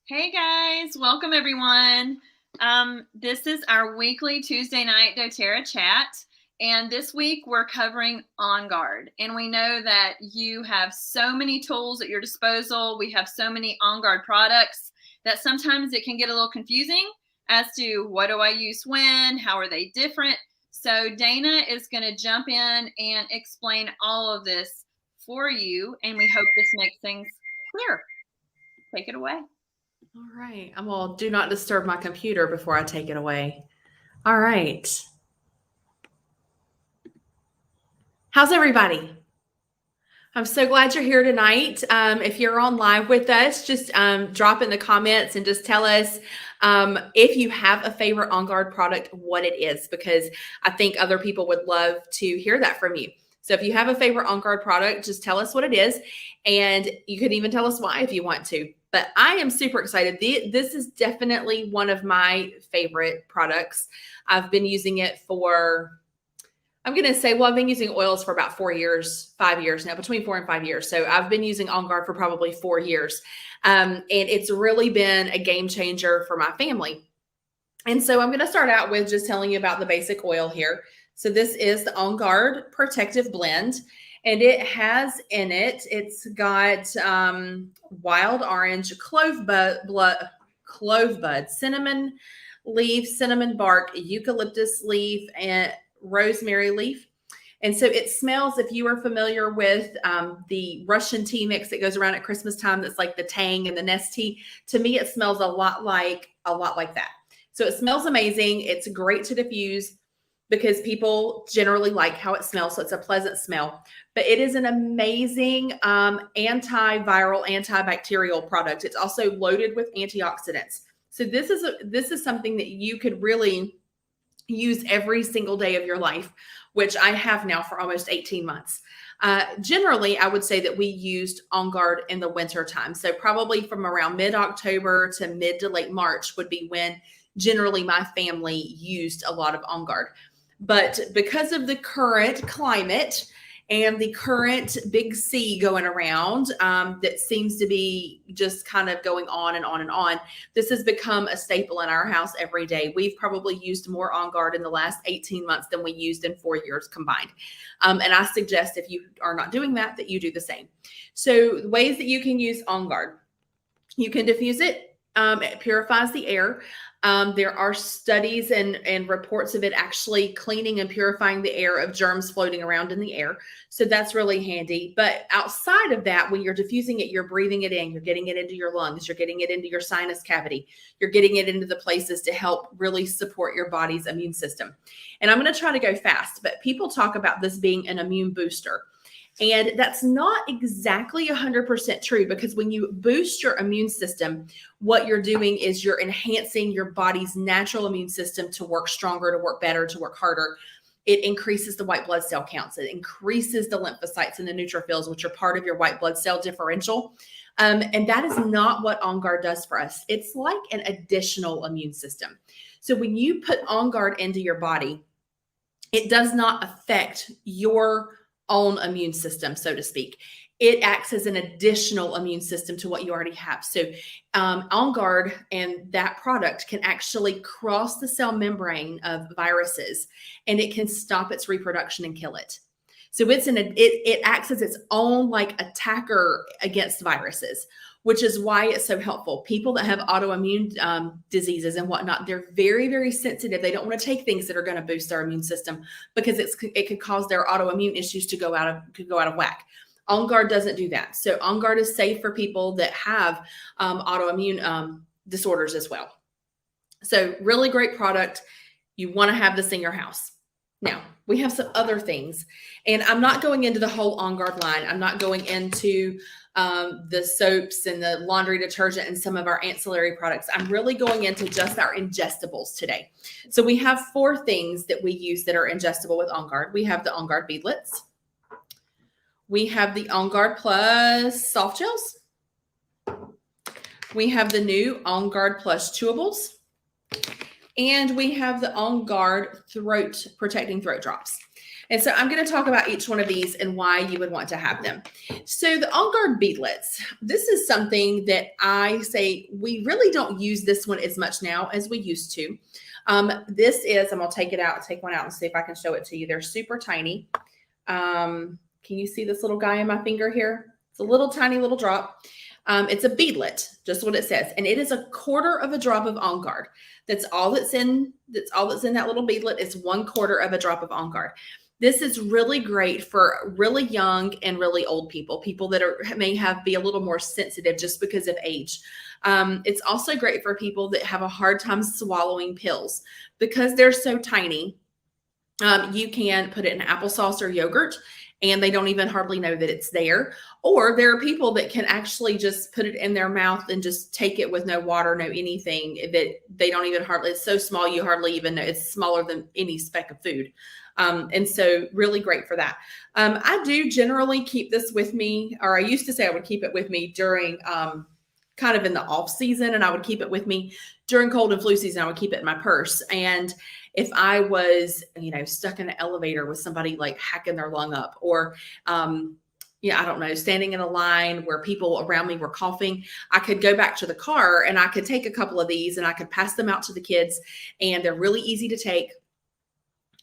Hey guys, welcome everyone. This is our weekly Tuesday night doTERRA chat, and this week we're covering On Guard. And we know that you have so many tools at your disposal. We have so many On Guard products that sometimes it can get a little confusing as to what do I use when, how are they different. So Dana is going to jump in and explain all of this for you, and we hope this makes things clear. Take it away. All right. I'm going to do not disturb my computer before I take it away. All right. How's everybody? I'm so glad you're here tonight. If you're on live with us, just drop in the comments and just tell us if you have a favorite On Guard product, what it is, because I think other people would love to hear that from you. So if you have a favorite On Guard product, just tell us what it is. And you could even tell us why if you want to. But I am super excited. This is definitely one of my favorite products. I've been using it for, I'm going to say, well, I've been using oils for about 4 years, 5 years now, between 4 and 5 years. So I've been using On Guard for probably 4 years. And it's really been a game changer for my family. And so I'm going to start out with just telling you about the basic oil here. So this is the On Guard Protective Blend. And it has in it, it's got wild orange, clove bud, cinnamon leaf, cinnamon bark, eucalyptus leaf, and rosemary leaf. And so it smells, if you are familiar with the Russian tea mix that goes around at Christmas time, that's like the Tang and the Nestea, to me, it smells a lot like that. So it smells amazing. It's great to diffuse because people generally like how it smells. So it's a pleasant smell, but it is an amazing antiviral, antibacterial product. It's also loaded with antioxidants. So this is something that you could really use every single day of your life, which I have now for almost 18 months. Generally, I would say that we used On Guard in the winter time. So probably from around mid-October to mid to late March would be when generally my family used a lot of On Guard. But because of the current climate and the current big C going around that seems to be just kind of going on and on and on, this has become a staple in our house every day. We've probably used more On Guard in the last 18 months than we used in 4 years combined. And I suggest if you are not doing that, that you do the same. So the ways that you can use On Guard, you can diffuse it. It purifies the air. There are studies and reports of it actually cleaning and purifying the air of germs floating around in the air. So that's really handy. But outside of that, when you're diffusing it, you're breathing it in, you're getting it into your lungs, you're getting it into your sinus cavity, you're getting it into the places to help really support your body's immune system. And I'm going to try to go fast, but people talk about this being an immune booster. And that's not exactly 100% true, because when you boost your immune system, what you're doing is you're enhancing your body's natural immune system to work stronger, to work better, to work harder. It increases the white blood cell counts. It increases the lymphocytes and the neutrophils, which are part of your white blood cell differential. And that is not what On Guard does for us. It's like an additional immune system. So when you put On Guard into your body, it does not affect your own immune system, so to speak. It acts as an additional immune system to what you already have. So On Guard and that product can actually cross the cell membrane of viruses, and it can stop its reproduction and kill it. So it acts as its own like attacker against viruses, which is why it's so helpful. People that have autoimmune diseases and whatnot, they're very, very sensitive. They don't want to take things that are going to boost their immune system because it could cause their autoimmune issues to go out of whack. On Guard doesn't do that. So On Guard is safe for people that have autoimmune disorders as well. So really great product. You want to have this in your house. Now, we have some other things, and I'm not going into the whole On Guard line. I'm not going into the soaps and the laundry detergent and some of our ancillary products. I'm really going into just our ingestibles today. So we have 4 things that we use that are ingestible with On Guard. We have the On Guard beadlets. We have the On Guard Plus soft gels. We have the new On Guard Plus chewables. And we have the On Guard protecting throat drops. And so I'm going to talk about each one of these and why you would want to have them. So the On Guard beadlets, this is something that I say we really don't use this one as much now as we used to. This is, I'm going to take one out and see if I can show it to you. They're super tiny. Can you see this little guy in my finger here? It's a little tiny little drop. It's a beadlet, just what it says. And it is 1/4 of a drop of On Guard. That's all that's in that little beadlet is 1/4 of a drop of On Guard. This is really great for really young and really old people that may be a little more sensitive just because of age. It's also great for people that have a hard time swallowing pills because they're so tiny. You can put it in applesauce or yogurt, and they don't even hardly know that it's there. Or there are people that can actually just put it in their mouth and just take it with no water, no anything, that they don't even it's so small you hardly even know. It's smaller than any speck of food. And so really great for that. I do generally keep this with me, or I used to say I would keep it with me during kind of in the off season, and I would keep it with me during cold and flu season. I would keep it in my purse. And if I was, stuck in an elevator with somebody like hacking their lung up, or, I don't know, standing in a line where people around me were coughing, I could go back to the car and I could take a couple of these and I could pass them out to the kids, and they're really easy to take.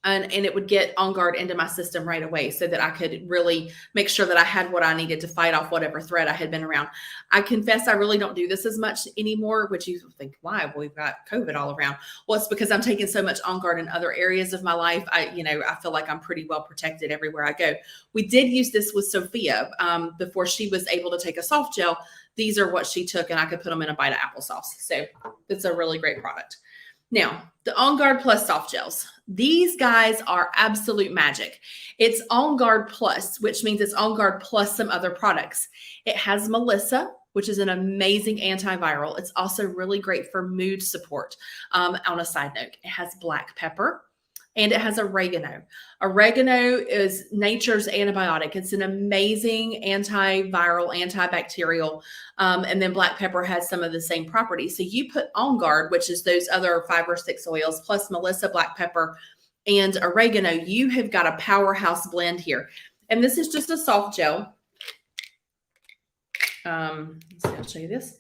And it would get On Guard into my system right away so that I could really make sure that I had what I needed to fight off whatever threat I had been around. I confess I really don't do this as much anymore, which you think, why? Well, we've got COVID all around. Well, it's because I'm taking so much On Guard in other areas of my life. I feel like I'm pretty well protected everywhere I go. We did use this with Sophia before she was able to take a soft gel. These are what she took, and I could put them in a bite of applesauce. So it's a really great product. Now, the On Guard Plus soft gels. These guys are absolute magic. It's On Guard Plus, which means it's On Guard plus some other products. It has Melissa, which is an amazing antiviral. It's also really great for mood support. On a side note, it has black pepper, and it has oregano. Oregano is nature's antibiotic. It's an amazing antiviral, antibacterial. And then black pepper has some of the same properties. So you put On Guard, which is those other 5 or 6 oils, plus Melissa, black pepper, and oregano. You have got a powerhouse blend here. And this is just a soft gel. Let's see, I'll show you this.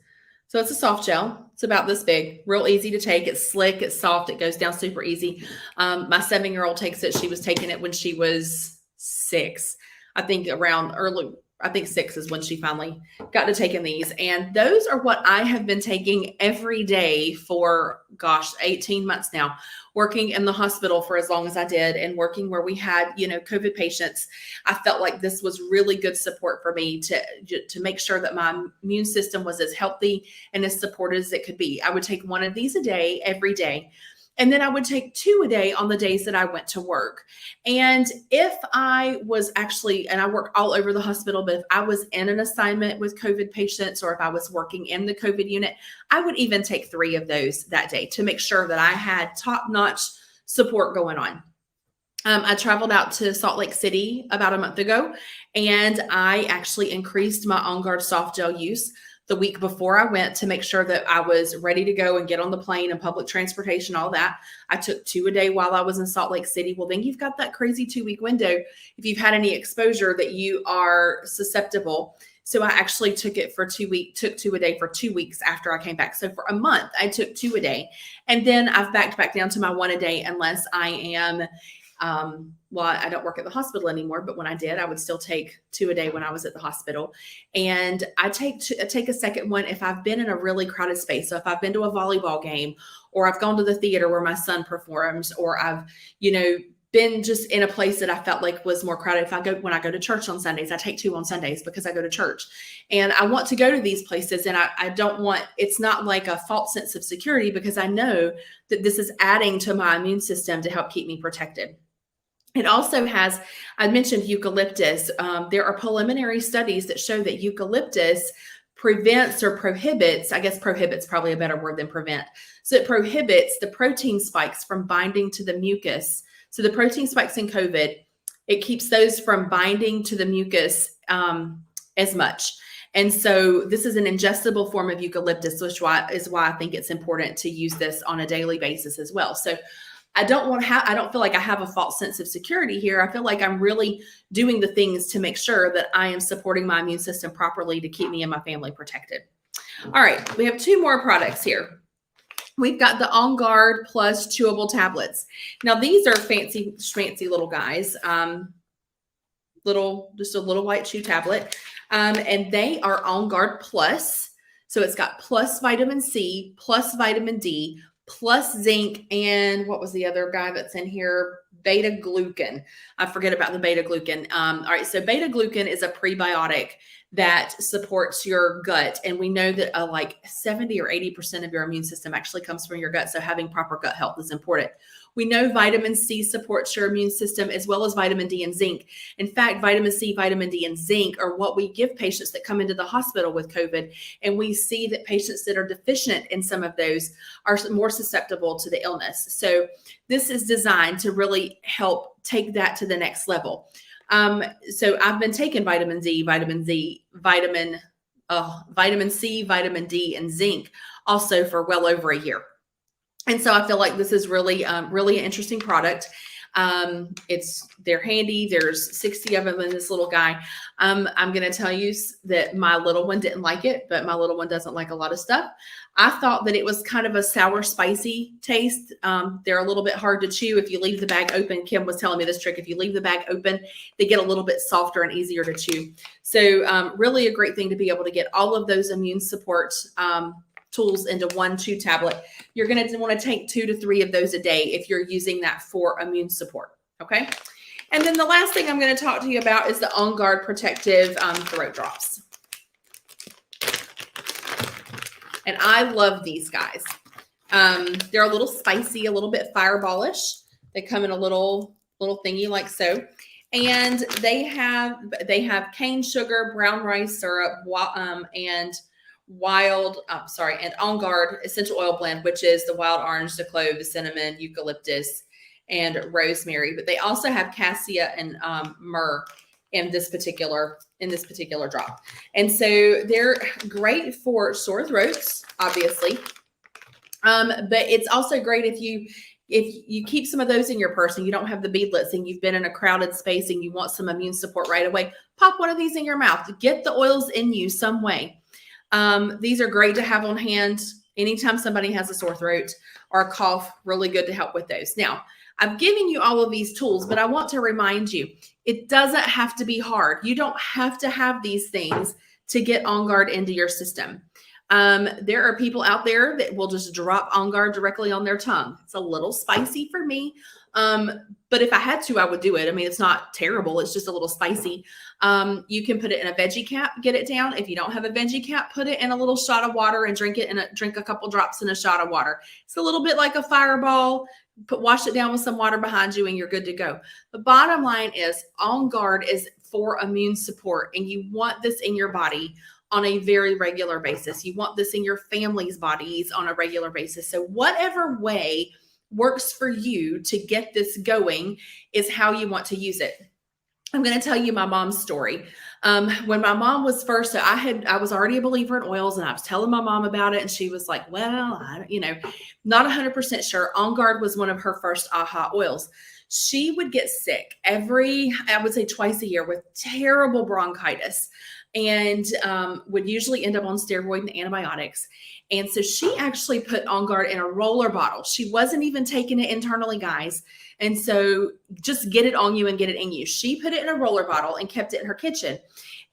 So it's a soft gel. It's about this big, real easy to take. It's slick, it's soft, it goes down super easy. My 7-year-old takes it. She was taking it when she was 6. I think 6 is when she finally got to taking these. And those are what I have been taking every day for, 18 months now, working in the hospital for as long as I did and working where we had, COVID patients. I felt like this was really good support for me to make sure that my immune system was as healthy and as supported as it could be. I would take 1 of these a day, every day. And then I would take 2 a day on the days that I went to work. And if I was and I work all over the hospital, but if I was in an assignment with COVID patients, or if I was working in the COVID unit, I would even take 3 of those that day to make sure that I had top-notch support going on. I traveled out to Salt Lake City about a month ago, and I actually increased my On Guard soft gel use the week before I went to make sure that I was ready to go and get on the plane and public transportation, all that. I took 2 a day while I was in Salt Lake City. Well, then you've got that crazy 2-week window if you've had any exposure that you are susceptible. So I actually took 2 a day for 2 weeks after I came back. So for a month, I took 2 a day. And then I've backed back down to my 1 a day unless I am I don't work at the hospital anymore, but when I did, I would still take 2 a day when I was at the hospital. And I take a second one if I've been in a really crowded space. So if I've been to a volleyball game, or I've gone to the theater where my son performs, or I've, been just in a place that I felt like was more crowded. When I go to church on Sundays, I take 2 on Sundays because I go to church, and I want to go to these places. And it's not like a false sense of security, because I know that this is adding to my immune system to help keep me protected. It also has, I mentioned eucalyptus. There are preliminary studies that show that eucalyptus prevents or prohibits, I guess prohibits probably a better word than prevent. So it prohibits the protein spikes from binding to the mucus. So the protein spikes in COVID, it keeps those from binding to the mucus as much. And so this is an ingestible form of eucalyptus, which is why I think it's important to use this on a daily basis as well. So I don't feel like I have a false sense of security here. I feel like I'm really doing the things to make sure that I am supporting my immune system properly to keep me and my family protected. All right, we have 2 more products here. We've got the On Guard Plus chewable tablets. Now these are fancy little guys. Just a little white chew tablet. And they are On Guard Plus. So it's got plus vitamin C, plus vitamin D, plus zinc, and what was the other guy that's in here? Beta glucan. I forget about the beta glucan. All right, so beta glucan is a prebiotic that supports your gut. And we know that like 70 or 80% of your immune system actually comes from your gut. So having proper gut health is important. We know vitamin C supports your immune system as well as vitamin D and zinc. In fact, vitamin C, vitamin D, and zinc are what we give patients that come into the hospital with COVID. And we see that patients that are deficient in some of those are more susceptible to the illness. So this is designed to really help take that to the next level. So I've been taking vitamin C, vitamin C, vitamin D, and zinc also for well over a year. And so I feel like this is really, really an interesting product. They're handy. There's 60 of them in this little guy. I'm going to tell you that my little one didn't like it, but my little one doesn't like a lot of stuff. I thought that it was kind of a sour, spicy taste. They're a little bit hard to chew if you leave the bag open. Kim was telling me this trick. If you leave the bag open, they get a little bit softer and easier to chew. So really a great thing to be able to get all of those immune support tools into one chew tablet. You're going to want to take 2 to 3 of those a day if you're using that for immune support. Okay. And then the last thing I'm going to talk to you about is the On Guard Protective Throat Drops. And I love these guys. They're a little spicy, a little bit fireballish. They come in a little thingy like so. And they have cane sugar, brown rice syrup, and On Guard essential oil blend, which is the wild orange, the clove, the cinnamon, eucalyptus, and rosemary. But they also have cassia and myrrh in this particular drop. And so they're great for sore throats, obviously. But it's also great if you keep some of those in your purse and you don't have the beadlets and you've been in a crowded space and you want some immune support right away, pop one of these in your mouth. Get the oils in you some way. These are great to have on hand anytime somebody has a sore throat or a cough. Really good to help with those. Now, I've given you all of these tools, but I want to remind you, it doesn't have to be hard. You don't have to have these things to get On Guard into your system. There are people out there that will just drop On Guard directly on their tongue. It's a little spicy for me. But if I had to, I would do it. I mean, it's not terrible. It's just a little spicy. You can put it in a veggie cap, get it down. If you don't have a veggie cap, put it in a little shot of water and drink a couple drops in a shot of water. It's a little bit like a fireball. Wash it down with some water behind you and you're good to go. The bottom line is On Guard is for immune support, and you want this in your body on a very regular basis. You want this in your family's bodies on a regular basis. So whatever way works for you to get this going is how you want to use it. I'm going to tell you my mom's story. When my mom was first, I was already a believer in oils, and I was telling my mom about it, and she was like, well, not 100% sure. On Guard was one of her first aha oils. She would get sick I would say twice a year with terrible bronchitis, and would usually end up on steroid and antibiotics. And so she actually put On Guard in a roller bottle. She wasn't even taking it internally, guys. And so just get it on you and get it in you. She put it in a roller bottle and kept it in her kitchen.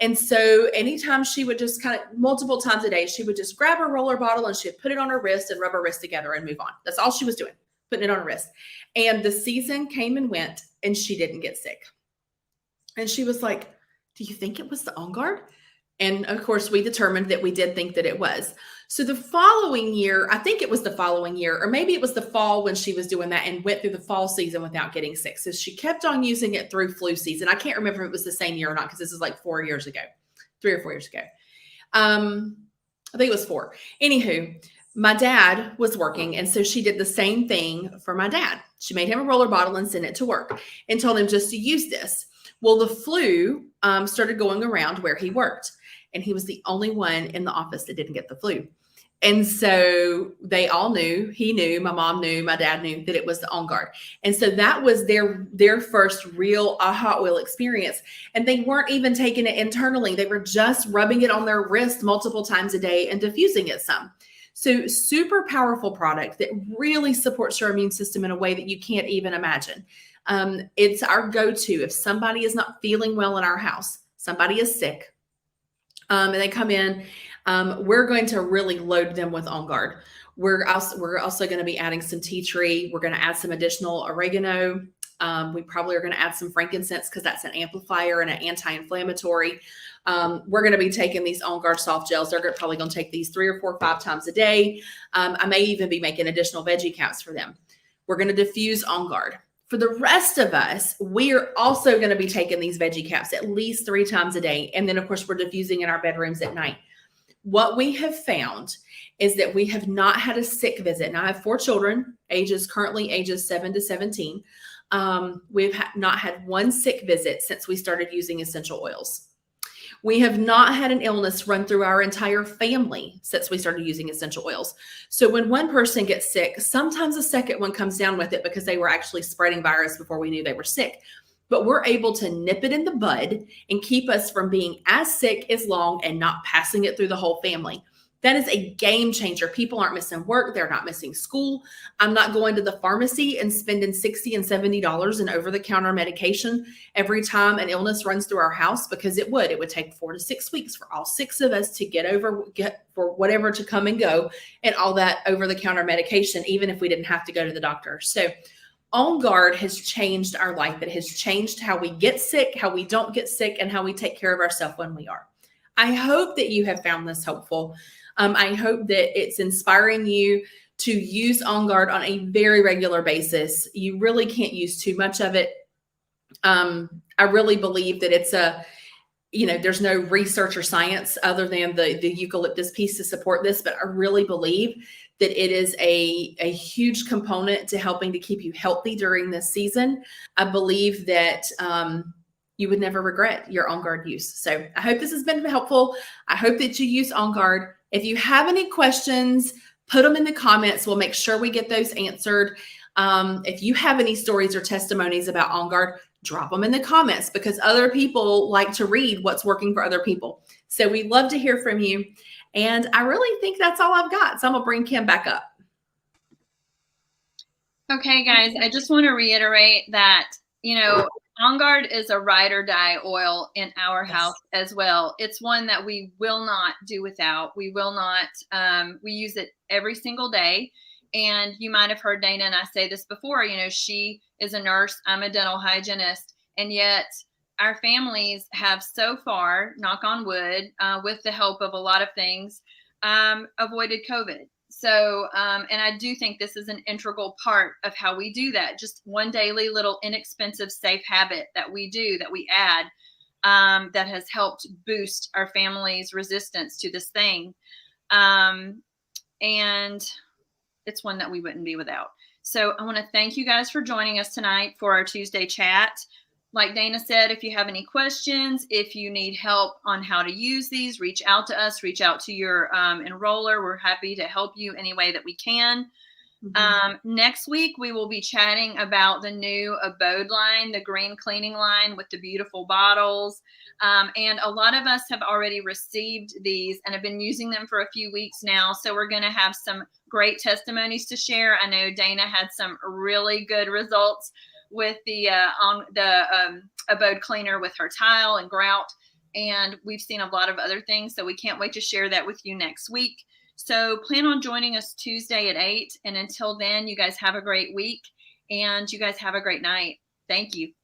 And so anytime she would just multiple times a day, she would just grab her roller bottle and she'd put it on her wrist and rub her wrist together and move on. That's all she was doing, putting it on her wrist. And the season came and went and she didn't get sick. And she was like, do you think it was the On Guard? And of course, we determined that we did think that it was. So the following year, I think it was the following year, or maybe it was the fall when she was doing that and went through the fall season without getting sick. So she kept on using it through flu season. I can't remember if it was the same year or not, because this is like 3 or 4 years ago. I think it was 4. Anywho, my dad was working, and so she did the same thing for my dad. She made him a roller bottle and sent it to work and told him just to use this. Well, the flu started going around where he worked, and he was the only one in the office that didn't get the flu. And so they all knew, he knew, my mom knew, my dad knew that it was the On Guard. And so that was their first real hot oil experience. And they weren't even taking it internally. They were just rubbing it on their wrist multiple times a day and diffusing it some. So super powerful product that really supports your immune system in a way that you can't even imagine. It's our go-to if somebody is not feeling well in our house, somebody is sick, and they come in, we're going to really load them with On Guard. We're also going to be adding some tea tree. We're going to add some additional oregano. We probably are going to add some frankincense because that's an amplifier and an anti-inflammatory. We're going to be taking these On Guard soft gels. They're probably going to take these 3 or 4 or 5 times a day. I may even be making additional veggie caps for them. We're going to diffuse On Guard. For the rest of us, we are also going to be taking these veggie caps at least 3 times a day. And then, of course, we're diffusing in our bedrooms at night. What we have found is that we have not had a sick visit. Now, I have 4 children, currently ages 7 to 17. We've not had one sick visit since we started using essential oils. We have not had an illness run through our entire family since we started using essential oils. So when one person gets sick, sometimes a second one comes down with it because they were actually spreading virus before we knew they were sick. But we're able to nip it in the bud and keep us from being as sick as long and not passing it through the whole family. That is a game changer. People aren't missing work. They're not missing school. I'm not going to the pharmacy and spending $60 and $70 in over-the-counter medication every time an illness runs through our house, because it would take 4 to 6 weeks for all 6 of us to get for whatever to come and go, and all that over-the-counter medication, even if we didn't have to go to the doctor. So On Guard has changed our life. It has changed how we get sick, how we don't get sick, and how we take care of ourselves when we are. I hope that you have found this helpful. I hope that it's inspiring you to use On Guard on a very regular basis. You really can't use too much of it. I really believe that it's there's no research or science other than the eucalyptus piece to support this, but I really believe that it is a huge component to helping to keep you healthy during this season. I believe that you would never regret your On Guard use. So I hope this has been helpful. I hope that you use On Guard. If you have any questions, put them in the comments. We'll make sure we get those answered. If you have any stories or testimonies about On Guard, drop them in the comments, because other people like to read what's working for other people. So we'd love to hear from you. And I really think that's all I've got. So I'm going to bring Kim back up. Okay, guys, I just want to reiterate that, On Guard is a ride or die oil in our house as well. It's one that we will not do without. We will not, we use it every single day. And you might have heard Dana and I say this before, she is a nurse, I'm a dental hygienist, and yet our families have so far, knock on wood, with the help of a lot of things, avoided COVID. So, and I do think this is an integral part of how we do that. Just one daily little inexpensive, safe habit that we do, that we add, that has helped boost our family's resistance to this thing. And it's one that we wouldn't be without. So I want to thank you guys for joining us tonight for our Tuesday chat. Like Dana said, if you have any questions, if you need help on how to use these, reach out to us, reach out to your enroller. We're happy to help you any way that we can. Next week, we will be chatting about the new Abode line, the green cleaning line with the beautiful bottles. And a lot of us have already received these and have been using them for a few weeks now. So we're going to have some great testimonies to share. I know Dana had some really good results with the Abode cleaner with her tile and grout. And we've seen a lot of other things. So we can't wait to share that with you next week. So plan on joining us Tuesday at 8. And until then, you guys have a great week and you guys have a great night. Thank you.